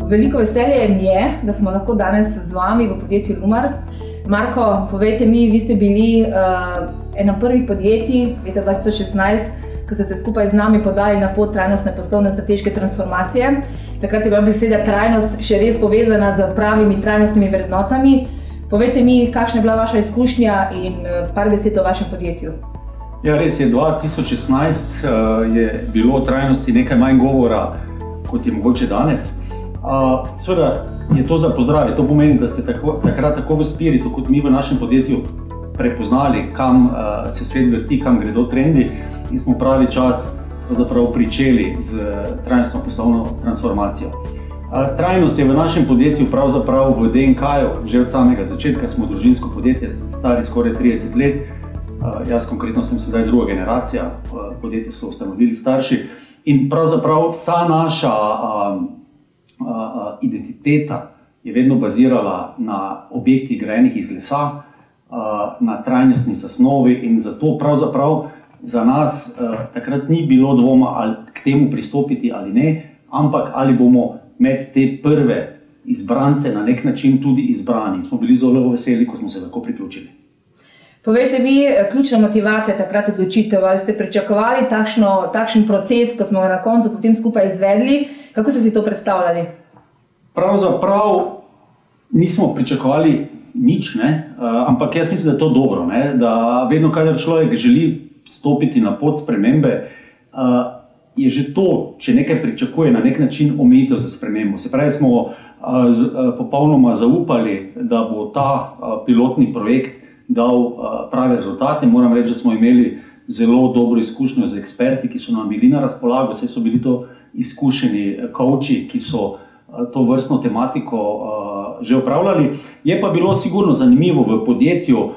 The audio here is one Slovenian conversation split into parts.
Veliko veselje mi je, da smo lahko danes z vami v podjetju Lumar. Marko, povejte mi, vi ste bili eno prvih podjetij leta 2016, ko ste se skupaj z nami podali na pot trajnostne poslovne strateške transformacije. Takrat je bila beseda trajnost še res povezana z pravimi trajnostnimi vrednotami. Povejte mi, kakšna je bila vaša izkušnja in par besed o vašem podjetju. Ja, res je, 2016 je bilo o trajnosti nekaj manj govora, kot je mogoče danes. Seveda je to za pozdraviti. To pomeni, da ste takrat tako v spiritu, kot mi v našem podjetju prepoznali, kam se svet vrti, kam gredo trendi in smo pravi čas pričeli z trajnostno poslovno transformacijo. Trajnost je v našem podjetju pravzaprav v DNK-ju, že od samega začetka smo družinsko podjetje, stari skoraj 30 let. Jaz konkretno sem sedaj druga generacija, podjetje so ustanovili starši in pravzaprav vsa naša identiteta je vedno bazirala na objektih grajenih iz lesa, na trajnostni zasnovi in zato pravzaprav za nas takrat ni bilo dvoma, ali k temu pristopiti ali ne, ampak ali bomo med te prve izbrance na nek način tudi izbrani. Smo bili zelo veseli, ko smo se lahko priključili. Povejte mi, ključna motivacija takrat odločitev, ali ste pričakovali takšen proces, kot smo ga na koncu potem skupaj izvedli, kako ste si to predstavljali? Pravzaprav nismo pričakovali nič, ampak jaz mislim, da je to dobro, da vedno, kadar človek želi stopiti na pot spremembe, je že to, če nekaj pričakuje, na nek način omejitev za spremembo. Se pravi, smo popolnoma zaupali, da bo ta pilotni projekt dal prave rezultate. Moram reči, da smo imeli zelo dobro izkušnjo z eksperti, ki so nam bili na razpolago, vse so bili to izkušeni coachi, ki so to vrstno tematiko že upravljali. Je pa bilo sigurno zanimivo v podjetju,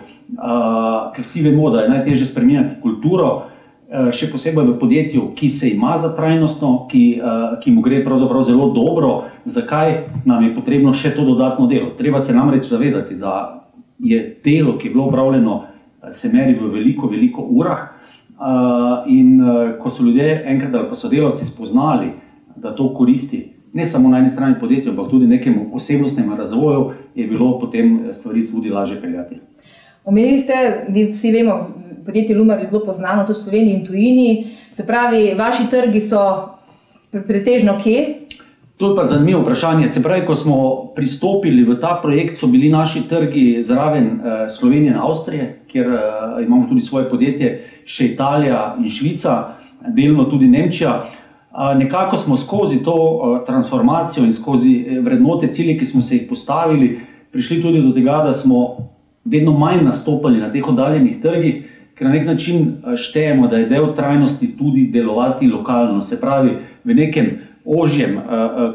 ker vsi vemo, da je najtežje spremenjati kulturo, še posebej v podjetju, ki se ima za trajnostno, ki mu gre pravzaprav zelo dobro. Zakaj nam je potrebno še to dodatno delo? Treba se namreč zavedati, da je delo, ki je bilo upravljeno, se meri v veliko urah in ko so ljudje enkrat ali pa so delavci spoznali, da to koristi ne samo na eni strani podjetja, ampak tudi nekemu osebnostnemu razvoju, je bilo potem stvari tudi lažje peljati. Omenili ste, vsi vemo, podjetje Lumar je zelo poznano tudi v Sloveniji in tujini, se pravi, vaši trgi so pretežno kje? To je pa zanimivo vprašanje. Se pravi, ko smo pristopili v ta projekt, so bili naši trgi zraven Slovenije in Avstrije, kjer imamo tudi svoje podjetje, še Italija in Švica, delno tudi Nemčija. Nekako smo skozi to transformacijo in skozi vrednote, cilje, ki smo se jih postavili, prišli tudi do tega, da smo vedno manj nastopali na teh oddaljenih trgih, ker na nek način štejemo, da je del trajnosti tudi delovati lokalno, se pravi v nekem ožjem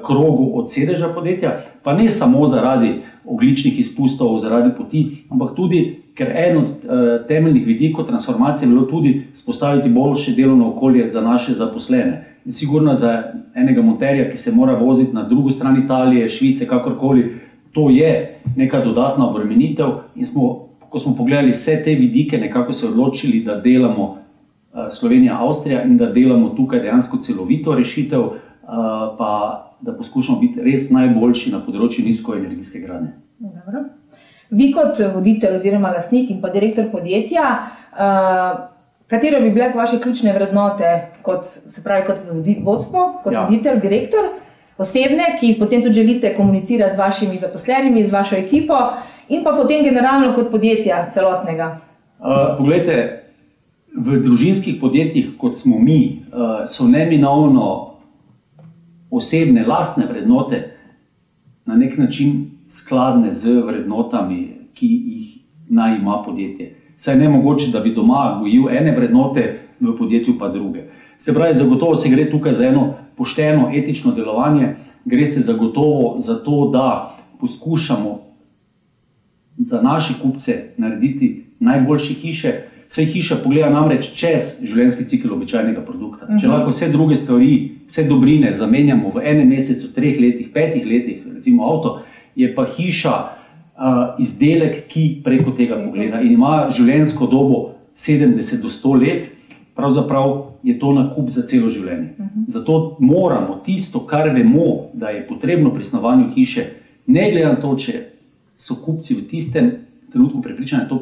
krogu od sedeža podjetja, pa ne samo zaradi ogljičnih izpustov, zaradi poti, ampak tudi, ker en od temeljnih vidikov transformacije je bilo tudi spostaviti boljše delovno okolje za naše zaposlene. In sigurno za enega monterja, ki se mora voziti na drugo stran Italije, Švice, kakorkoli, to je neka dodatna obremenitev in ko smo pogledali vse te vidike, nekako se odločili, da delamo Slovenija, Avstrija in da delamo tukaj dejansko celovito rešitev, pa da poskušamo biti res najboljši na področju nizkoenergijske gradnje. Dobro. Vi kot voditelj oziroma lastnik in pa direktor podjetja, katere bi bile vaše ključne vrednote, kot vodstvo, kot voditelj, direktor, osebne, ki jih potem tudi želite komunicirati z vašimi zaposlenimi, z vašo ekipo in pa potem generalno kot podjetja celotnega? Poglejte, v družinskih podjetjih, kot smo mi, so neminovno osebne, lastne vrednote na nek način skladne z vrednotami, ki jih naj ima podjetje. Saj ne mogoče, da bi doma gojil ene vrednote, v podjetju pa druge. Se pravi, zagotovo se gre tukaj za eno pošteno, etično delovanje, gre se zagotovo za to, da poskušamo za naše kupce narediti najboljše hiše. Vse hiša pogleda namreč čez življenjski cikel običajnega produkta. Če lahko vse druge stvari, vse dobrine zamenjamo v enem mesecu, 3 letih, 5 letih, recimo avto, je pa hiša izdelek, ki preko tega pogleda in ima življenjsko dobo 70 do 100 let pravzaprav je to nakup za celo življenje. Zato moramo tisto, kar vemo, da je potrebno pri snovanju hiše, ne glede na to, če so kupci v tistem trenutku prepričani, da to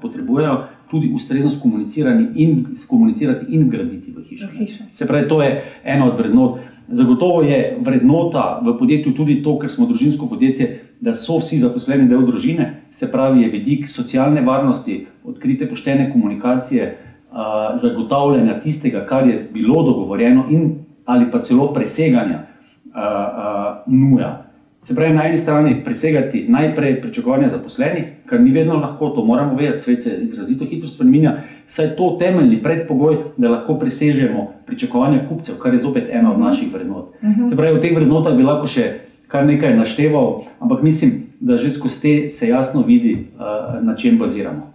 potrebujejo tudi ustrezno skomunicirati in vgraditi v hišo. Se pravi, to je ena od vrednot. Zagotovo je vrednota v podjetju tudi to, ker smo družinsko podjetje, da so vsi zaposleni del družine, se pravi, je vidik socialne varnosti, odkrite poštene komunikacije, zagotavljanja tistega, kar je bilo dogovorjeno in ali pa celo preseganja nuja. Se pravi, na eni strani presegati najprej pričakovanja zaposlenih, kar ni vedno lahko, to moramo vedeti, svet se izrazito hitro spreminja, saj je to temeljni predpogoj, da lahko presežemo pričakovanja kupcev, kar je zopet ena od naših vrednot. Se pravi, v teh vrednotah bi lahko še kar nekaj našteval, ampak mislim, da že skozi te se jasno vidi, na čem baziramo.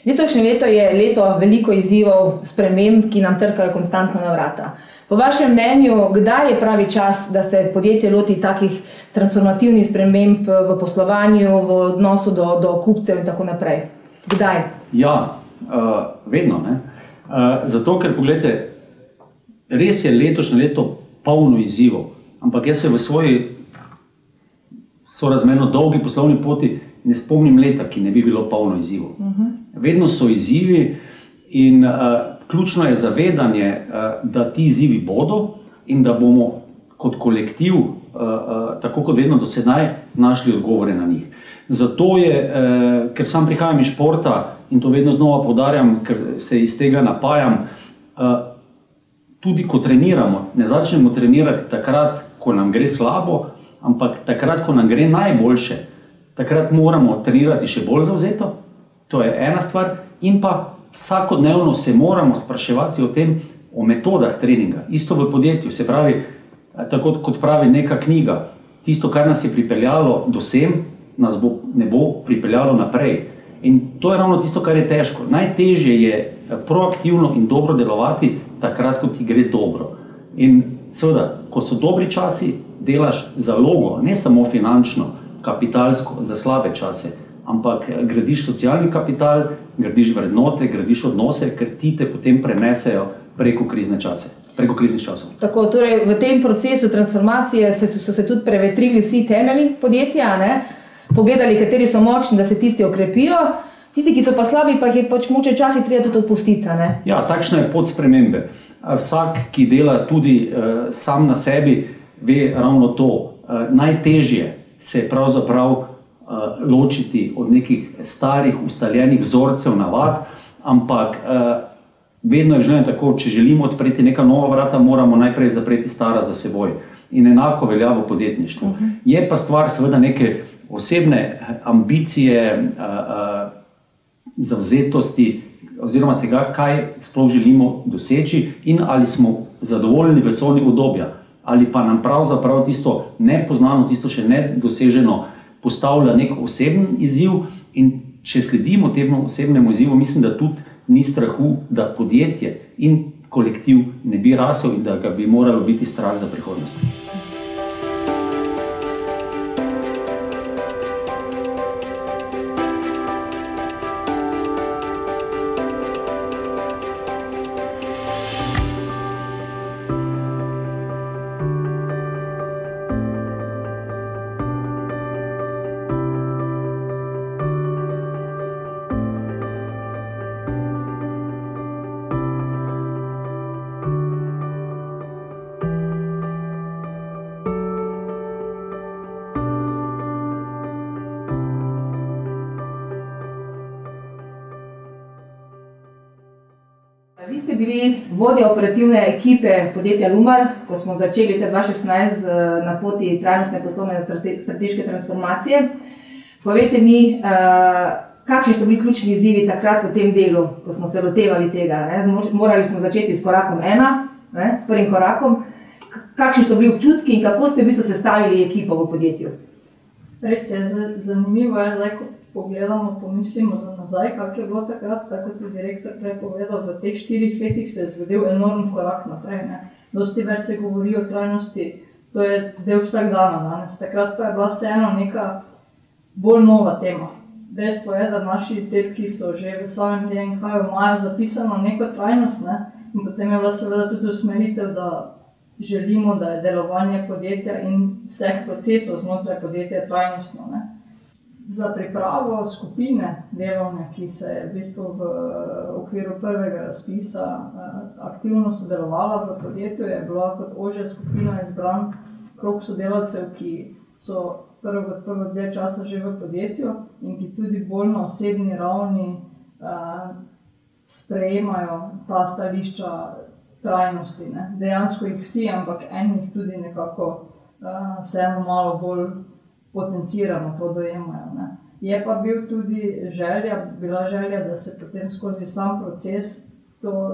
Letošnje leto je leto veliko izzivov, sprememb, ki nam trkajo konstantno na vrata. Po vašem mnenju, kdaj je pravi čas, da se podjetje loti takih transformativnih sprememb v poslovanju, v odnosu do kupcev in tako naprej? Kdaj? Ja, vedno, ne. Zato, ker pogledajte, res je letošnje leto polno izzivov, ampak jaz se v svoji sorazmerno dolgi poslovni poti ne spomnim leta, ki ne bi bilo polno izzivov. Vedno so izzivi in ključno je zavedanje, da ti izzivi bodo in da bomo kot kolektiv, tako kot vedno do sedaj, našli odgovore na njih. Zato je, ker sam prihajam iz športa in to vedno znova poudarjam, ker se iz tega napajam, tudi ko treniramo, ne začnemo trenirati takrat, ko nam gre slabo, ampak takrat, ko nam gre najboljše, takrat moramo trenirati še bolj zavzeto, to je ena stvar, in pa vsakodnevno se moramo spraševati o tem, o metodah treninga. Isto v podjetju, se pravi, tako kot pravi neka knjiga, tisto, kar nas je pripeljalo do sem, nas ne bo pripeljalo naprej. In to je ravno tisto, kar je težko. Najtežje je proaktivno in dobro delovati takrat, ko ti gre dobro. In seveda, ko so dobri časi, delaš zalogo, ne samo finančno, kapitalsko, za slabe čase, ampak gradiš socialni kapital, gradiš vrednote, gradiš odnose, ker ti te potem prenesejo preko kriznih časov. Tako, torej v tem procesu transformacije so se tudi prevetrili vsi temelji podjetja, ne? Pogledali, kateri so močni, da se tisti okrepijo, tisti, ki so pa slabi, pa jih je pač moče časi treba tudi opustiti, ne? Ja, takšna je pot spremembe. Vsak, ki dela tudi sam na sebi, ve ravno to. Najtežje se je pravzaprav ločiti od nekih starih, ustaljenih vzorcev, navad, ampak vedno je življenje tako, če želimo odpreti neka nova vrata, moramo najprej zapreti stara za seboj. In enako velja v podjetništvu. Je pa stvar seveda neke osebne ambicije, zavzetosti oziroma tega, kaj sploh želimo doseči in ali smo zadovoljni v coni udobja, ali pa nam pravzaprav tisto nepoznano, tisto še nedoseženo postavlja nek oseben izziv, in če sledimo temu osebnemu izzivu, mislim, da tudi ni strahu, da podjetje in kolektiv ne bi rasel in da ga bi moralo biti strah za prihodnost. Vi ste bili vodja operativne ekipe podjetja Lumar, ko smo začeli leta 2016 na poti trajnostne poslovne strateške transformacije. Povejte mi, kakšni so bili ključni izzivi takrat v tem delu, ko smo se lotevali tega? Morali smo začeti s korakom 1, s prvim korakom. Kakšni so bili občutki in kako ste v bistvu sestavili ekipo v podjetju? Res je, zanimivo je zdaj, ko pogledamo, pomislimo za nazaj, kako je bilo takrat, tako kot je direktor prej povedal, v teh 4 letih se je zgodil enorm korak naprej. Dosti več se govori o trajnosti, to je del vsakdana danes. Takrat pa je bila vseeno neka bolj nova tema. dejstvo je, da naši izdelki so že v samem DNK-ju imajo zapisano neko trajnost, ne? In potem je bila seveda tudi usmeritev, da želimo, da je delovanje podjetja in vseh procesov znotraj podjetja trajnostno, ne? Za pripravo skupine delovne, ki se je v bistvu v okviru prvega razpisa aktivno sodelovala v podjetju, je bila kot ožja skupina izbran krog sodelavcev, ki so prvo dve časa že v podjetju in ki tudi bolj na osebni ravni sprejemajo ta stališča trajnosti, ne. Dejansko jih vsi, ampak enih tudi nekako vseeno malo bolj potencirano to dojemajo, ne. Je pa bila želja, da se potem skozi sam proces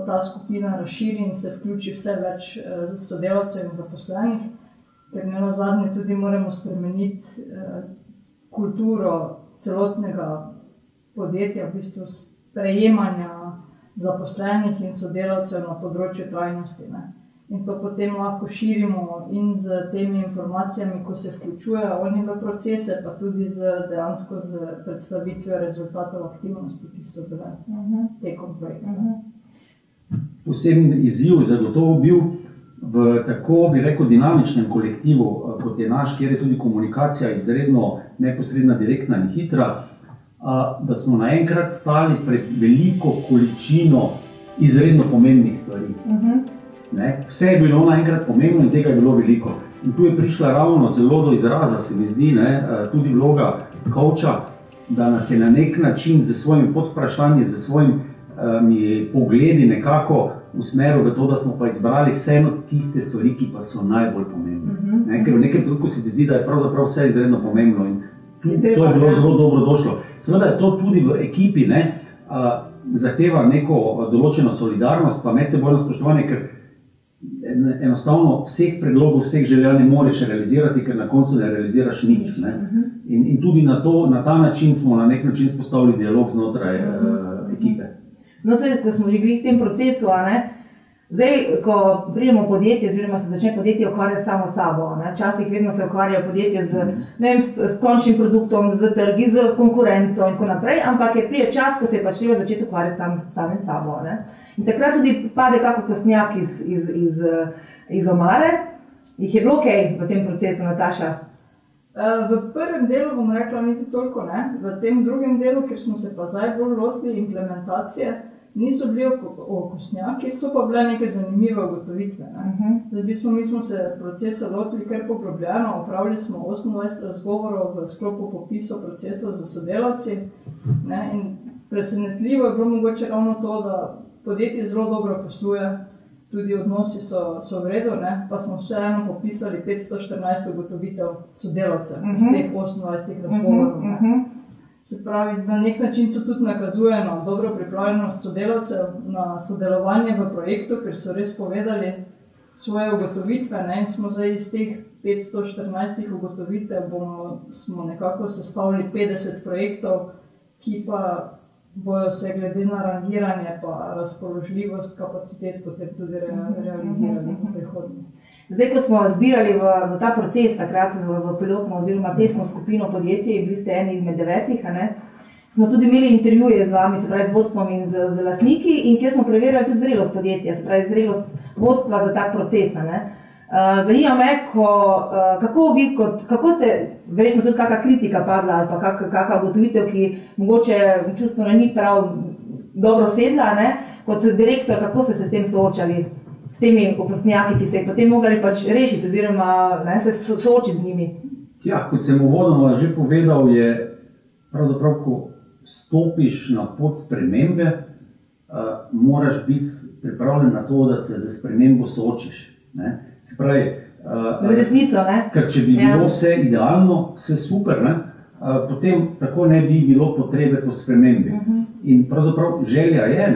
ta skupina razširi in se vključi vse več sodelavcev in zaposlenih, ker nenazadnje tudi moramo spremeniti kulturo celotnega podjetja, v bistvu sprejemanja zaposlenih in sodelavcev na področju trajnosti, ne. In to potem lahko širimo in z temi informacijami, ko se vključujejo oni v procese, pa tudi dejansko z predstavitvijo rezultatov aktivnosti, ki so bile tekom projekta. Poseben izziv zagotovo bil v tako, bi rekel, dinamičnem kolektivu, kot je naš, kjer je tudi komunikacija izredno neposredna, direktna in hitra, da smo naenkrat stali pred veliko količino izredno pomembnih stvari. Vse je bilo naenkrat pomembno in tega je bilo veliko. In tu je prišla ravno zelo do izraza, se mi zdi, tudi vloga coacha, da nas je na nek način z svojimi podvprašanji, z svojimi pogledi nekako usmeril v to, da smo pa izbrali vseeno tiste stvari, ki pa so najbolj pomembne. Ker v nekem trenutku se ti zdi, da je pravzaprav vse izredno pomembno in to je bilo zelo dobro došlo. Seveda je to tudi v ekipi zahteva neko določeno solidarnost pa medsebojno spoštovanje, ker enostavno vseh predlogov, vseh želja ne moreš realizirati, ker na koncu ne realiziraš nič. In tudi na ta način smo na nek način spostavili dialog znotraj ekipe. No, ko smo že bili v tem procesu, zdaj, ko pridemo v podjetje, oziroma se začne podjetje ukvarjati samo s sabo, včasih vedno se ukvarjajo podjetje s končnim produktom, z trgi, z konkurenco in tako naprej, ampak je pride čas, ko se je pač treba začeti ukvarjati samim sabo. In takrat tudi pade kako kostnjak iz omare. Jih je bilo kaj v tem procesu, Nataša? V prvem delu bom rekla niti toliko ne. V tem drugem delu, ker smo se pa zdaj bolj lotili implementacije, niso bili okostnjaki, so pa bile neke zanimive ugotovitve. Mi smo se procesa lotili kar poglobljeno, opravili smo 28 razgovorov v sklopu popisov procesov za sodelavci. In presenetljivo je bilo mogoče ravno to, da podjetje zelo dobro posluje, tudi odnosi so v redu, pa smo vseeno popisali 514 ugotovitev sodelavcev iz teh 28 razgovorov. Se pravi, na nek način to tudi nakazuje na dobro pripravljenost sodelavcev, na sodelovanje v projektu, ker so res povedali svoje ugotovitve, in smo zdaj iz teh 514 ugotovitev smo nekako sestavili 50 projektov, ki pa bojo se glede na rangiranje pa razpoložljivost kapacitet potem tudi realizirali v prihodnje. Zdaj, ko smo zbirali v ta proces takrat v pilotno oziroma testno skupino podjetij, bili ste eni izmed 9, smo tudi imeli intervjuje z vami, se pravi z vodstvom in z lastniki, in kjer smo preverjali tudi zrelost podjetja, se pravi zrelost vodstva za tak proces. Zanima me, kako ste, verjetno tudi kakšna kritika padla ali pa kakšna ugotovitev, ki mogoče čustveno ni prav dobro sedla, kot direktor, kako ste se s tem soočali, s temi okostnjaki, ki ste jih potem mogli pač rešiti oziroma se soočiti z njimi? Ja, kot sem uvodoma že povedal, je pravzaprav, ko stopiš na pot spremembe, moraš biti pripravljen na to, da se z spremembo soočiš. Se pravi, z resnico, ker če bi bilo vse idealno, vse super, potem tako ne bi bilo potrebe po spremembi. In pravzaprav želja je,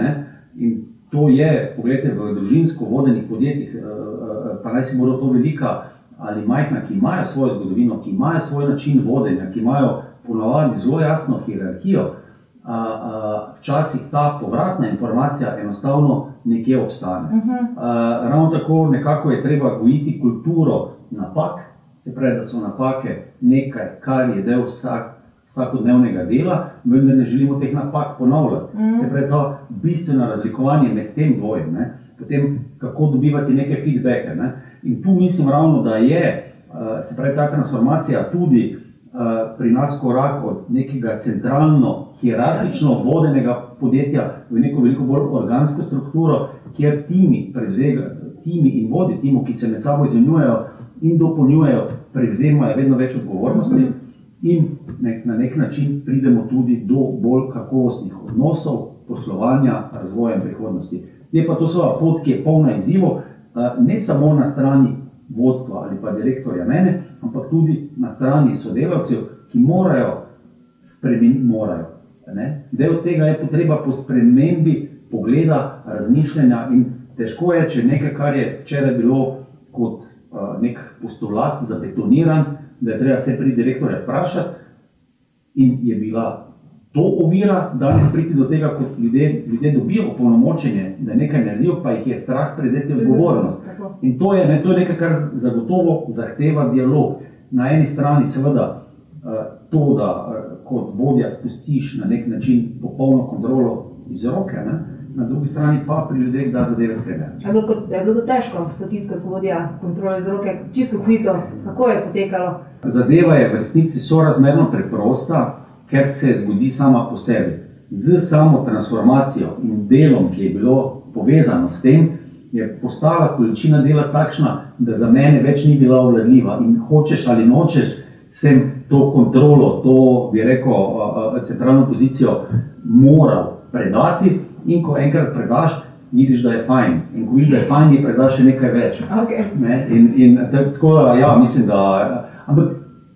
in to je, pogledajte, v družinsko vodenih podjetjih, pa naj si bodo to velika ali majhna, ki imajo svojo zgodovino, ki imajo svoj način vodenja, ki imajo ponavadi zelo jasno hierarhijo, včasih ta povratna informacija enostavno nekje obstane. Ravno tako nekako je treba gojiti kulturo napak, se pravi, da so napake nekaj, kar je del vsakodnevnega dela, vendar ne želimo teh napak ponavljati. Se pravi, to bistveno razlikovanje med tem dvojem, ne? Potem kako dobivati neke feedbacke. Ne? In tu mislim ravno, da je, se pravi, ta transformacija tudi pri nas korak od nekega centralno, hierarhično vodenega podjetja v neko veliko bolj organsko strukturo, kjer timi in vodje timov, ki se med sabo izmenjujejo in dopolnjujejo, prevzemajo vedno več odgovornosti in na nek način pridemo tudi do bolj kakovostnih odnosov, poslovanja, razvoja in prihodnosti. Je pa to svoja pot, ki je polna izzivov, ne samo na strani vodstva ali pa direktorja mene, ampak tudi na strani sodelavcev, ki morajo spremeniti. Del tega je potreba po spremembi pogleda, razmišljanja in težko je, če nekaj, kar je včeraj bilo kot nek postulat zabetoniran, da je treba se pri direktorja vprašati in je bila to ovira, danes priti do tega, kot ljudje dobijo opolnomočenje, da nekaj naredijo, pa jih je strah prevzeti odgovornost. In to je nekaj, kar zagotovo zahteva dialog. Na eni strani seveda to, da kot vodja spustiš na nek način popolno kontrolo iz roke, ne? Na drugi strani pa pri ljudeh da zadeve spremljati. Je bilo to težko spustiti kot vodja kontrolo iz roke? Čisto odkrito, kako je potekalo? Zadeva je v resnici sorazmerno preprosta, ker se zgodi sama po sebi. Z samo transformacijo in delom, ki je bilo povezano s tem, je postala količina dela takšna, da za mene več ni bila obvladljiva in hočeš ali nočeš, sem to kontrolo, to bi rekel centralno pozicijo moral predati in ko enkrat predaš, vidiš, da je fajn. In ko vidiš, da je fajn, ji predaš še nekaj več. In tako da, ja, mislim, da... Ampak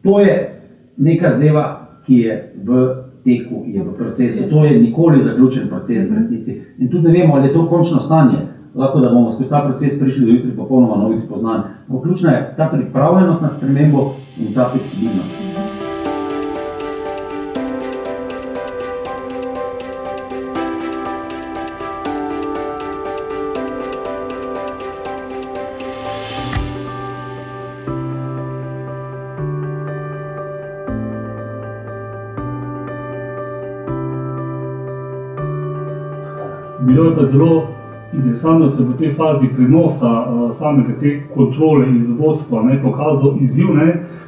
to je neka zadeva, ki je v teku, je v procesu. To je nikoli zaključen proces v resnici. In tudi ne vemo, ali je to končno stanje. Lahko, da bomo skozi ta proces prišli do jutri popolnoma novih spoznanj. Ključna je ta pripravljenost na spremembo in ta fleksibilnost. Bilo je pa zelo interesantno, da se v tej fazi prenosa samega te kontrole iz vodstva pokazal izziv,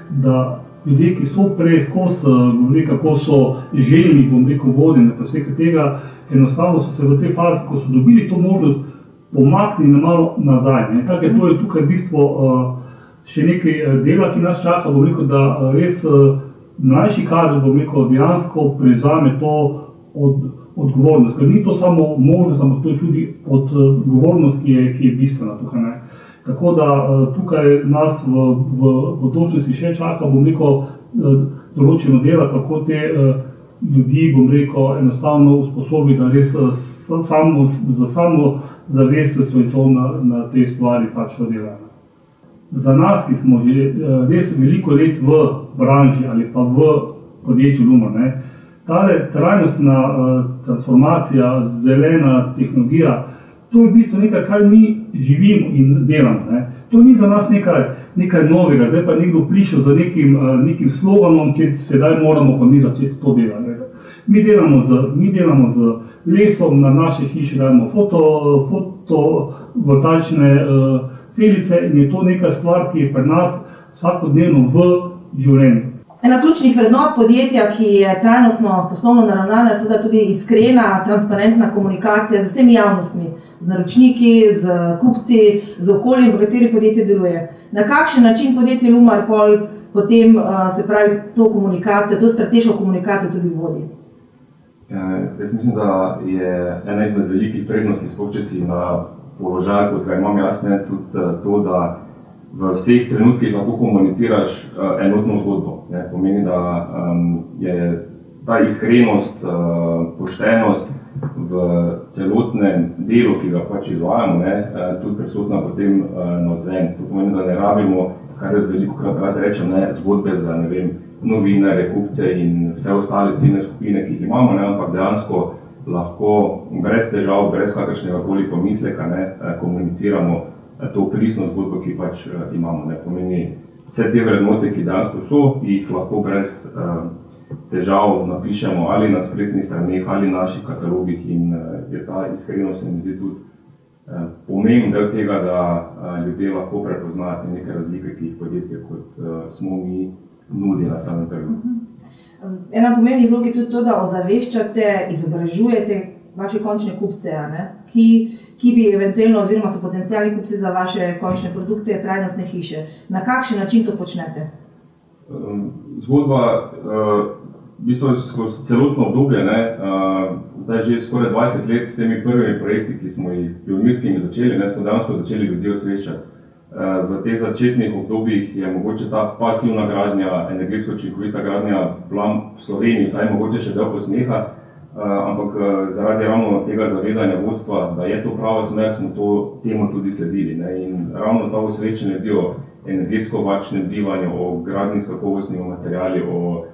da ljudje, ki so prej skozi govorili, kako so željni, vodenja pa vsega tega, enostavno so se v tej fazi, ko so dobili to možnost, pomaknili malo nazaj. Tako je to je tukaj v bistvu še nekaj dela, ki nas čaka, da res mlajši kader dejansko prevzame to odgovornost, ker ni to samo možnost, ampak to je tudi odgovornost, ki je bistvena tukaj. Tako da tukaj nas v bodočnosti še čaka, določeno dela, kako te ljudi, enostavno usposobi, da res za samo zavestjo in to na te stvari pač delajo. Za nas, ki smo že res veliko let v branži ali pa v podjetju Lumen, tale trajnostna transformacija, zelena tehnologija, to je v bistvu nekaj, kar mi živimo in delamo. To ni za nas nekaj novega, zdaj pa je nekdo prišel za nekim sloganom, kjer sedaj moramo pa mi začeti to delati. Mi delamo z lesom, na naše hiše dajemo fotovoltaične celice in je to neka stvar, ki je pri nas vsakodnevno v življenju. Ena ključnih vrednot podjetja, ki je trajnostno poslovno naravnana, je seveda tudi iskrena, transparentna komunikacija z vsemi javnostmi, z naročniki, z kupci, z okoljem, v kateri podjetje deluje. Na kakšen način podjetje Lumar potem se pravi to komunikacijo, to strateško komunikacijo tudi vodi? Jaz mislim, da je ena izmed velikih prednosti, sploh če si na položaju, kot ga imam jaz, tudi to, da v vseh trenutkih lahko komuniciraš enotno zgodbo. Pomeni, da je ta iskrenost, poštenost v celotnem delu, ki ga pač izvajamo, tudi prisotna potem navzven. To pomeni, da ne rabimo, kar velikokrat rad rečem, zgodbe za novinarje, kupce in vse ostale ciljne skupine, ki jih imamo, ampak dejansko lahko brez težav, brez kakršnega koli pomisleka komuniciramo to pristno zgodbo, ki pač imamo. Pomeni, vse te vrednote, ki dejansko so, jih lahko brez težav napišemo ali na spletnih straneh ali naših katalogih in je ta iskrenost, se mi zdi, tudi pomemben del tega, da ljudje lahko prepoznajo te neke razlike, ki jih podjetje, kot smo mi, nudi na samem trgu. Ena pomembnih vlog je tudi to, da ozaveščate, izobražujete vaše končne kupce, ki bi eventualno oziroma so potencialni kupci za vaše končne produkte, trajnostne hiše. Na kakšen način to počnete? Zgodba, v bistvu skozi celotno obdobje, zdaj že skoraj 20 let s temi prvimi projekti, ki smo jih pionirskimi začeli, smo dejansko začeli ljudi osveščati. V teh začetnih obdobjih je mogoče ta pasivna gradnja, energetsko učinkovita gradnja bila v Sloveniji vsaj mogoče še del posmeha, ampak zaradi ravno tega zavedanja vodstva, da je to prava smer, smo temu tudi sledili. In ravno ta osveščanje o energetsko varčnem bivanju, o gradnji s kakovostnimi materiali, o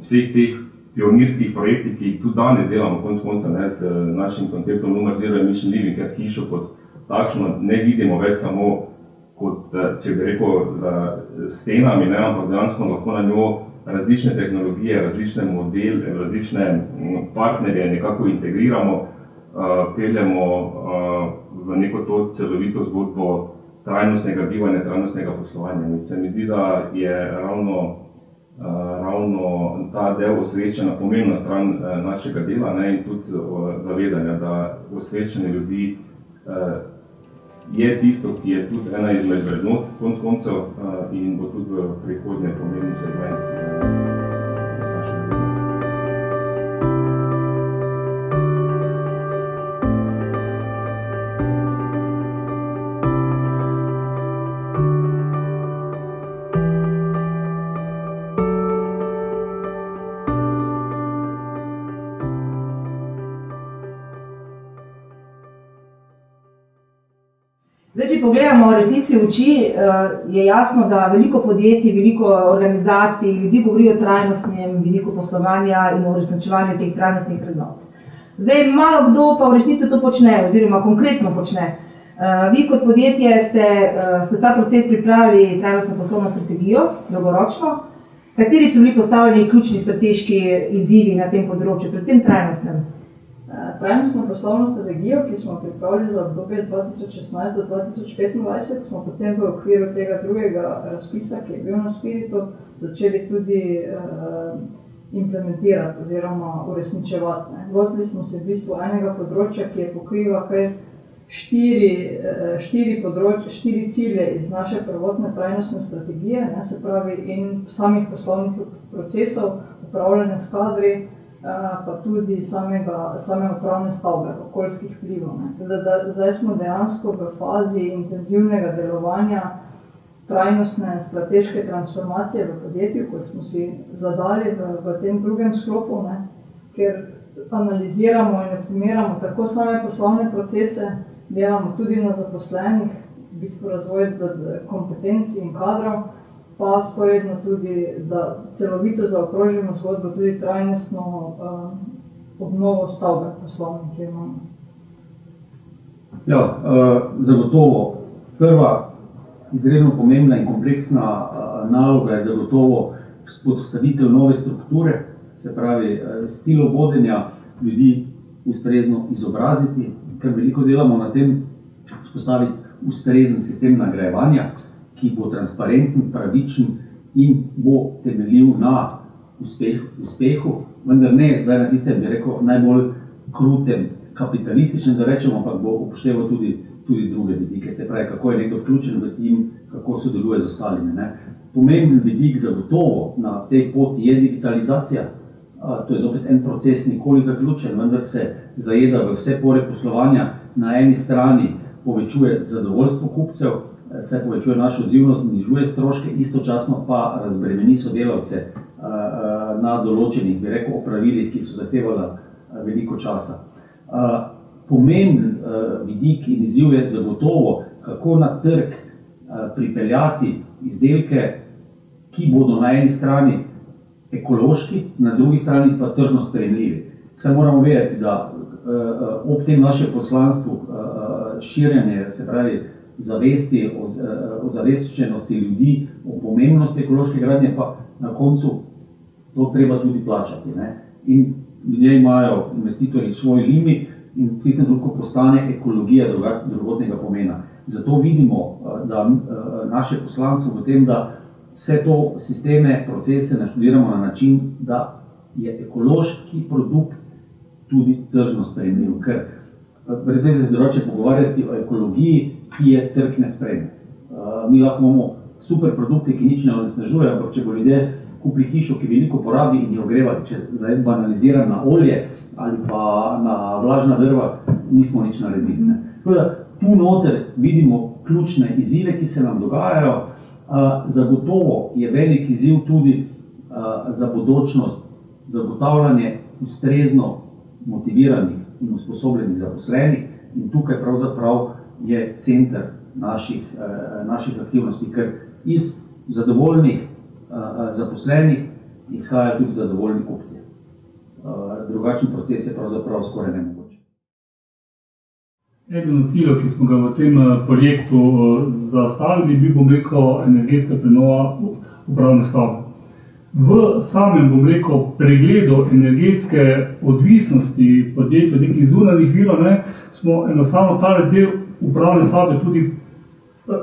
vseh teh pionirskih projektih, ki jih tudi danes delamo konec konca s našim konceptom Lunar Zero Emission Living, ker hišo kot takšno ne vidimo več samo kot, če bi rekel, za stenami, ampak dejansko lahko na njo različne tehnologije, različne modele, različne partnerje nekako integriramo, peljemo v neko to celovito zgodbo trajnostnega bivanja, trajnostnega poslovanja. In se mi zdi, da je ravno ta del osveščanja pomembna stran našega dela in tudi zavedanja, da osveščanje ljudi je tisto, ki je tudi ena izmed vrednot konec koncev in bo tudi v prihodnje pomembni segment našega dela. Zdaj, če pogledamo resnici v oči, je jasno, da veliko podjetij, veliko organizacij, ljudi govorijo o trajnostnem vidiku poslovanja in o uresničevanju teh trajnostnih vrednot. Zdaj, malo kdo pa v resnici to počne, oziroma konkretno počne. Vi kot podjetje ste skozi ta proces pripravili trajnostno poslovno strategijo, dolgoročno. Kateri so bili postavljeni ključni strateški izzivi na tem področju, predvsem trajnostnem? Trajnostno poslovno strategijo, ki smo pripravili za obdobje 2016 do 2025, smo potem v okviru tega drugega razpisa, ki je bil na Spiritu, začeli tudi implementirati oziroma uresničevati. Lotili smo se v bistvu enega področja, ki je pokriva kar štiri cilje iz naše prvotne trajnostne strategije, se pravi in samih poslovnih procesov, upravljanja s kadri, pa tudi same upravne stavbe, okoljskih vplivov. Zdaj smo dejansko v fazi intenzivnega delovanja trajnostne strateške transformacije v podjetju, kot smo si zadali v tem drugem sklopu, ker analiziramo in optimiramo tako same poslovne procese, delamo tudi na zaposlenih, v bistvu razvoj kompetenc in kadrov, pa sporedno tudi, da celovito zaokrožimo zgodbo tudi trajnostno obnovo stavbe poslovne, ki imamo. Ja, zagotovo. Prva izredno pomembna in kompleksna naloga je zagotovo vzpostavitev nove strukture, se pravi stil vodenja ljudi ustrezno izobraziti, ker veliko delamo na tem vzpostaviti ustrezen sistem nagrajevanja, ki bo transparenten, pravičen in bo temeljil na uspehu, vendar ne zdaj na tistem, bi rekel, najbolj krutem kapitalističnem, da rečemo, ampak bo upošteval tudi druge vidike, se pravi, kako je nekdo vključen v tim, kako sodeluje z ostalimi. Pomemben vidik zagotovo na tej poti je digitalizacija, to je zopet en proces, nikoli zaključen, vendar se zajeda v vse pore poslovanja. Na eni strani povečuje zadovoljstvo kupcev, se povečuje našo odzivnost, znižuje stroške, istočasno pa razbremeni sodelavce na določenih, bi rekel, opravilih, ki so zahtevala veliko časa. Pomemben vidik in izziv je zagotovo, kako na trg pripeljati izdelke, ki bodo na eni strani ekološki, na drugi strani pa tržno sprejemljivi. Vse moramo vedeti, da ob tem našem poslanstvu širjenje, se pravi, zavesti, ozaveščenosti ljudi o pomembnosti ekološke gradnje, pa na koncu to treba tudi plačati. Ne? In ljudje imajo, investitorji, svoj limit in v tistem trenutku postane ekologija drugotnega pomena. Zato vidimo, da naše poslanstvo v tem, da vse to sisteme, procese naštudiramo na način, da je ekološki produkt tudi tržno sprejemljiv. Ker brez veze se drugače pogovarjati o ekologiji, ki je trg ne sprejme. Mi lahko imamo super produkte, ki nič ne onesnažujejo, ampak če bo ljudje kupili hišo, ki veliko porabi in jo ogrevali, če zdaj banaliziram na olje ali pa na vlažna drva, nismo nič naredili. Ne. Tako da tu noter vidimo ključne izzive, ki se nam dogajajo. Zagotovo je velik izziv tudi za bodočnost zagotavljanje ustrezno motiviranih in usposobljenih zaposlenih in tukaj pravzaprav je center naših aktivnosti, ker iz zadovoljnih zaposlenih izhajajo tudi zadovoljni kupci. Drugačen proces je pravzaprav skoraj nemogoče. Eden od ciljev, ki smo ga v tem projektu zastavili, bi, bom rekel, energetska prenova upravne stavbe. V samem, bom rekel, pregledu energetske odvisnosti podjetij od nekih zunanjih virov, smo enostavno ta del upravne stavbe tudi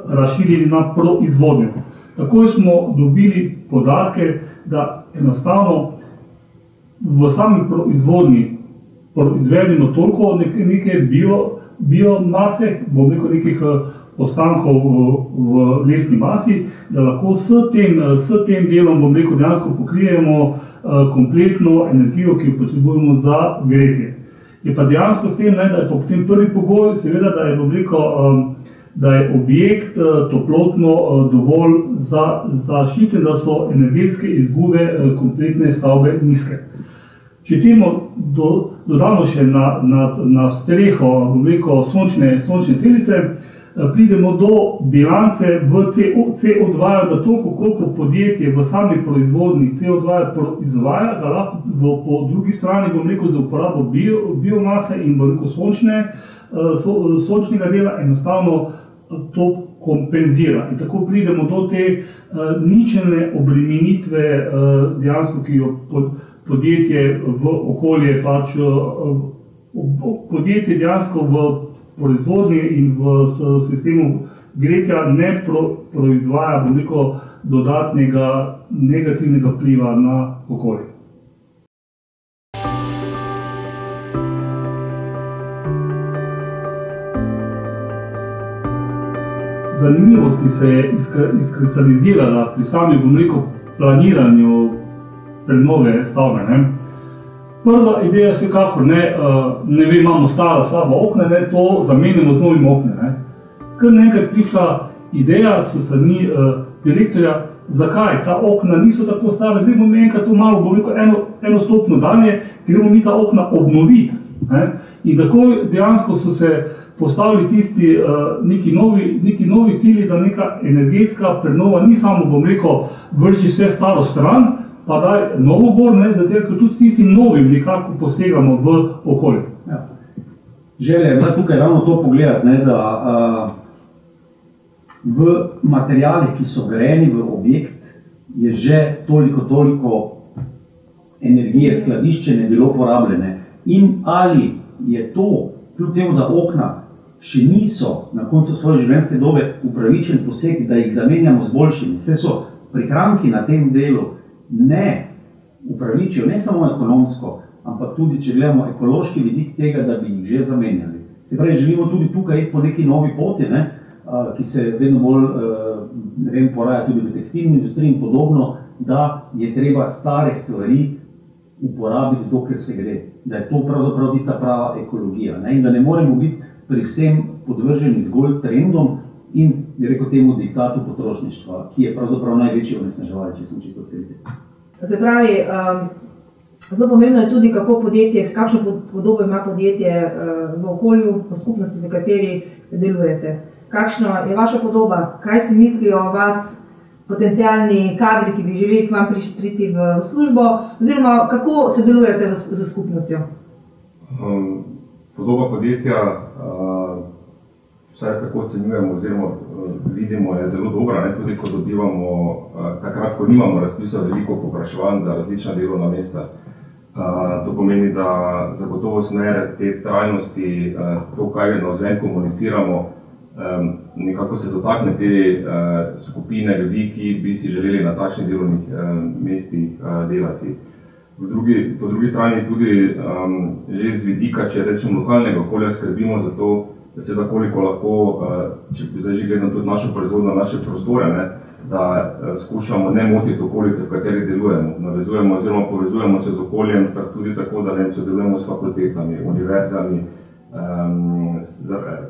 razširili na proizvodnjo. Takoj smo dobili podatke, da enostavno v sami proizvodnji proizvedemo toliko neke biomase, bom rekel, nekih ostankov v lesni masi, da lahko s tem delom, bom rekel, dejansko pokrijemo kompletno energijo, ki jo potrebujemo za gretje. Je pa dejansko s tem, da je potem prvi pogoj, seveda, da je, bom rekel, da je objekt toplotno dovolj zaščiten, da so energetske izgube kompletne stavbe nizke. Če temu dodamo še na streho, bom rekel, sončne celice, pridemo do bilance v CO2, da toliko, koliko podjetje v sami proizvodnji CO2 proizvaja, da lahko po drugi strani, bom rekel, za uporabo biomase in, bom rekel, sončnega dela enostavno to kompenzira. In tako pridemo do te ničelne obremenitve dejansko, ki jo podjetje v okolje pač podjetje dejansko v proizvodnji in v sistemu gretja ne proizvaja, bom rekel, dodatnega negativnega vpliva na okolje. Zanimivost, ki se je izkristalizirala pri sami, bom rekel, planiranju prenove stavbe. Prva ideja vsekakor, ne vem, imamo stara slaba okna, to zamenjamo z novim oknem. Kar nekaj prišla ideja s strani direktorja, zakaj ta okna niso tako stara, gremo mi enkrat to malo, bom rekel, eno stopnjo dalje, gremo mi ta okna obnoviti. In tako dejansko so se postavili tisti neki novi cilji, da neka energetska prenova ni samo, bom rekel, vrži vse staro stran, pa daj novo gor, zato ker tudi s tistim novim nekako posegamo v okolje. Ja. Želja je bila tukaj ravno to pogledati, da v materialih, ki so grejeni v objekt, je že toliko energije skladiščene bilo porabljene. In ali je to, kljub temu, da okna še niso na koncu svoje življenjske dobe upravičen poseg, da jih zamenjamo z boljšimi. Vse so prihranki na tem delu ne upravičijo, ne samo ekonomsko, ampak tudi, če gledamo ekološki vidik tega, da bi jih že zamenjali. Se pravi, želimo tudi tukaj iti po neki novi poti, ki se vedno bolj poraja tudi v tekstilni industriji in podobno, da je treba stare stvari uporabiti dokler se gre. Da je to pravzaprav tista prava ekologija. In da ne moremo biti pri vsem podvrženi zgolj trendom in, bi rekel, temu diktatu potrošništva, ki je pravzaprav največji onesnaževalec, če smo čisto odkriti. Se pravi, zelo pomembno je tudi, kako podjetje, kakšno podobo ima podjetje v okolju, v skupnosti, v kateri delujete. Kakšna je vaša podoba? Kaj si mislijo o vas potencialni kadri, ki bi želeli k vam priti v službo, oziroma kako sodelujete z skupnostjo? Podoba podjetja vsaj tako ocenjujemo oziroma vidimo, je zelo dobra, ne, tudi ko dobivamo, takrat, ko nimamo razpisa veliko povpraševanj za različna delovna mesta. To pomeni, da zagotovo smer te trajnosti, to, kaj navzven komuniciramo, nekako se dotakne te skupine ljudi, ki bi si želeli na takšnih delovnih mestih delati. Po drugi strani tudi že z vidika, če rečem, lokalnega okolja skrbimo za to, da se da koliko lahko, če zdaj že gledam tudi našo proizvodno, naše prostore, ne, da skušamo ne motiti okolice, v kateri delujemo. Navezujemo oziroma povezujemo se z okoljem tudi tako, da ne sodelujemo s fakultetami, univerzami.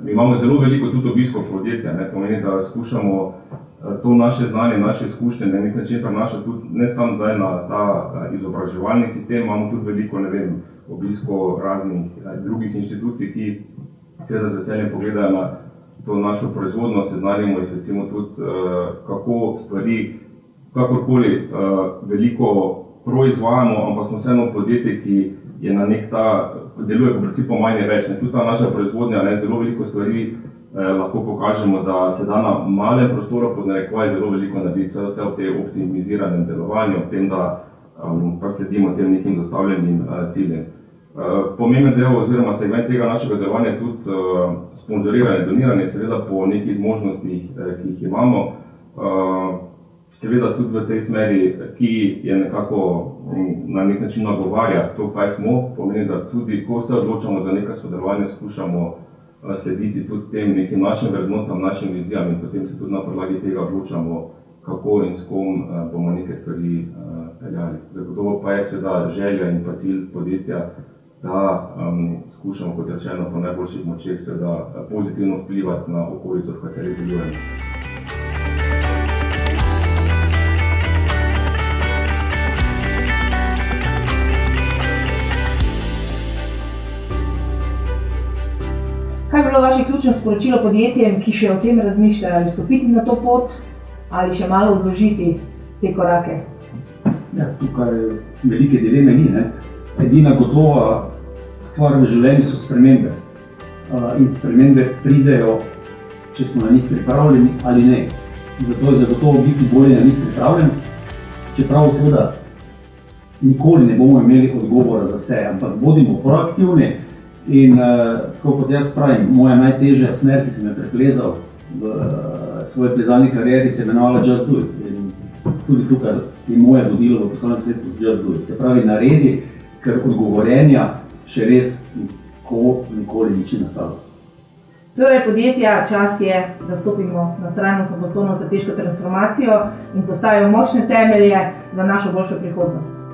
Mi imamo zelo veliko tudi obiskov podjetja, ne, pomeni, da skušamo to naše znanje, naše izkušnje na nek način prenašati tudi ne samo zdaj na ta izobraževalni sistem, imamo tudi veliko, ne vem, obiskov raznih drugih inštitucij, ki seveda z veseljem pogledajo na to našo proizvodno, seznanimo jih recimo tudi, kako stvari, kakorkoli veliko proizvajamo, ampak smo vseeno podjetje, ki je na nek ta, deluje po principu manj je več. Tudi ta naša proizvodnja, ne, zelo veliko stvari lahko pokažemo, da se da na malem prostoru pod narekovaj zelo veliko narediti, vse v tem optimiziranem delovanju, v tem, da pa sledimo tem nekim zastavljenim ciljem. Pomemben del oziroma segment tega našega delovanja je tudi sponzoriranje, doniranje, seveda po nekih zmožnostih, ki jih imamo. Seveda tudi v tej smeri, ki je nekako na nek način nagovarja to, kaj smo, pomeni, da tudi, ko se odločamo za nekaj sodelovanja, skušamo slediti tudi tem nekim našim vrednotam, našim vizijam in potem se tudi na podlagi tega odločamo, kako in s kom bomo neke stvari peljali. Zagotovo pa je seveda želja in pa cilj podjetja, da skušamo, kot rečeno, po najboljših močeh seveda pozitivno vplivati na okolico, v kateri delujemo. Kaj je bilo vaše ključno sporočilo podjetjem, ki še o tem razmišljajo, ali stopiti na to pot ali še malo odložiti te korake? Ja, tukaj velike dileme ni, ne. Edina gotova stvar v življenju so spremembe. In spremembe pridejo, če smo na njih pripravljeni ali ne. Zato je zagotovo biti bolje na njih pripravljen, čeprav seveda nikoli ne bomo imeli odgovora za vse, ampak bodimo proaktivni. In tako kot jaz pravim, moja najtežja smer, ki sem jo preplezal v svoji plezalni karieri, se imenovala Just Do It. In tudi tukaj je moje vodilo v poslovnem svetu Just Do It. Se pravi, naredi, ker odgovorjenja še res nikoli nič ne nastalo. Torej, podjetja, čas je, da stopimo na trajnostno poslovno strateško transformacijo in postavimo močne temelje za našo boljšo prihodnost.